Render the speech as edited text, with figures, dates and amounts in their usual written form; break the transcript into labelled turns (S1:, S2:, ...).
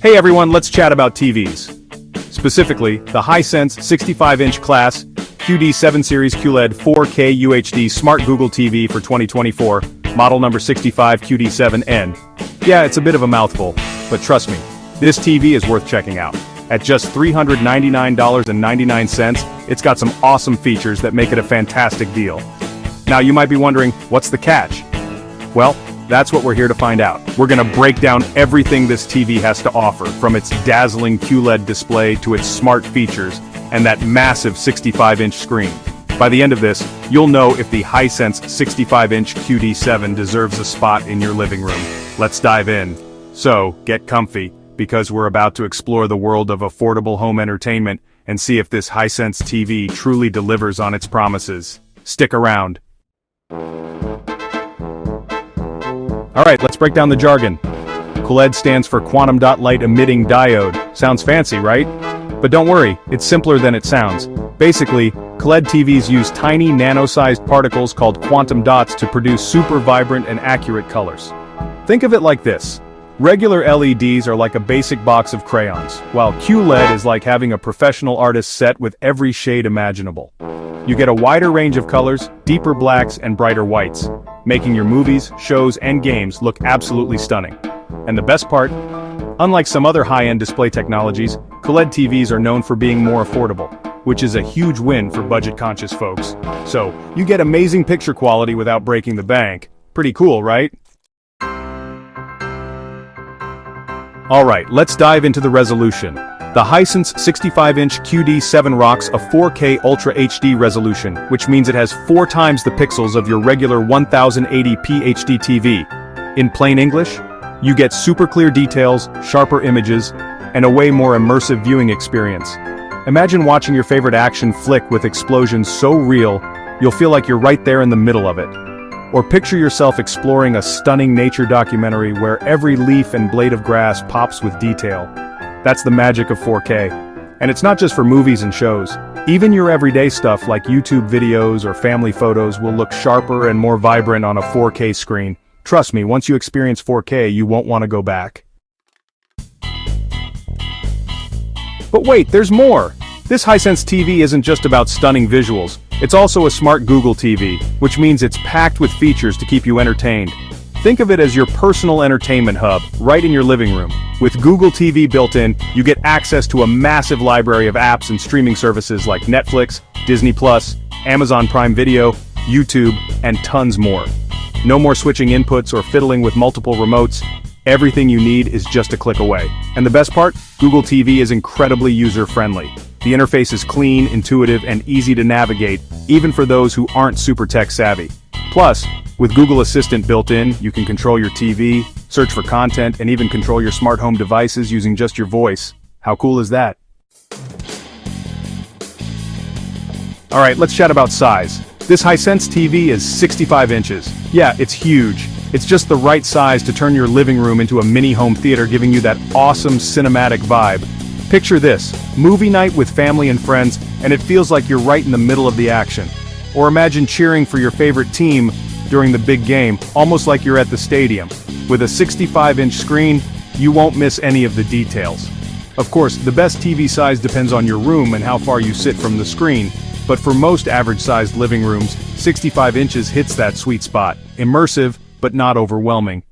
S1: Hey everyone, let's chat about TVs. Specifically, the Hisense 65-inch class QD7 Series QLED 4K UHD Smart Google TV for 2024, model number 65 QD7N. Yeah, it's a bit of a mouthful, but trust me, this TV is worth checking out. At just $399.99, it's got some awesome features that make it a fantastic deal. Now you might be wondering, what's the catch? Well, that's what we're here to find out. We're gonna break down everything this TV has to offer, from its dazzling QLED display to its smart features and that massive 65-inch screen. By the end of this, you'll know if the Hisense 65-inch QD7 deserves a spot in your living room. Let's dive in. So, get comfy, because we're about to explore the world of affordable home entertainment and see if this Hisense TV truly delivers on its promises. Stick around. Alright, let's break down the jargon. QLED stands for Quantum Dot Light Emitting Diode. Sounds fancy, right? But don't worry, it's simpler than it sounds. Basically, QLED TVs use tiny nano-sized particles called quantum dots to produce super vibrant and accurate colors. Think of it like this. Regular LEDs are like a basic box of crayons, while QLED is like having a professional artist's set with every shade imaginable. You get a wider range of colors, deeper blacks and brighter whites, making your movies, shows, and games look absolutely stunning. And the best part? Unlike some other high-end display technologies, QLED TVs are known for being more affordable, which is a huge win for budget-conscious folks. So, you get amazing picture quality without breaking the bank. Pretty cool, right? Alright, let's dive into the resolution. The Hisense 65-inch QD7 rocks a 4K Ultra HD resolution, which means it has 4 times the pixels of your regular 1080p HD TV. In plain English, you get super clear details, sharper images, and a way more immersive viewing experience. Imagine watching your favorite action flick with explosions so real, you'll feel like you're right there in the middle of it. Or picture yourself exploring a stunning nature documentary where every leaf and blade of grass pops with detail. That's the magic of 4K. And it's not just for movies and shows. Even your everyday stuff like YouTube videos or family photos will look sharper and more vibrant on a 4K screen. Trust me, once you experience 4K, you won't want to go back. But wait, there's more! This Hisense TV isn't just about stunning visuals. It's also a smart Google TV, which means it's packed with features to keep you entertained. Think of it as your personal entertainment hub, right in your living room. With Google TV built in, you get access to a massive library of apps and streaming services like Netflix, Disney+, Amazon Prime Video, YouTube, and tons more. No more switching inputs or fiddling with multiple remotes. Everything you need is just a click away. And the best part? Google TV is incredibly user-friendly. The interface is clean, intuitive, and easy to navigate, even for those who aren't super tech-savvy. Plus, with Google Assistant built in, you can control your TV, search for content, and even control your smart home devices using just your voice. How cool is that? Alright, let's chat about size. This Hisense TV is 65 inches. Yeah, it's huge. It's just the right size to turn your living room into a mini home theater, giving you that awesome cinematic vibe. Picture this, movie night with family and friends, and it feels like you're right in the middle of the action. Or imagine cheering for your favorite team during the big game, almost like you're at the stadium. With a 65-inch screen, you won't miss any of the details. Of course, the best TV size depends on your room and how far you sit from the screen, but for most average-sized living rooms, 65 inches hits that sweet spot. Immersive, but not overwhelming.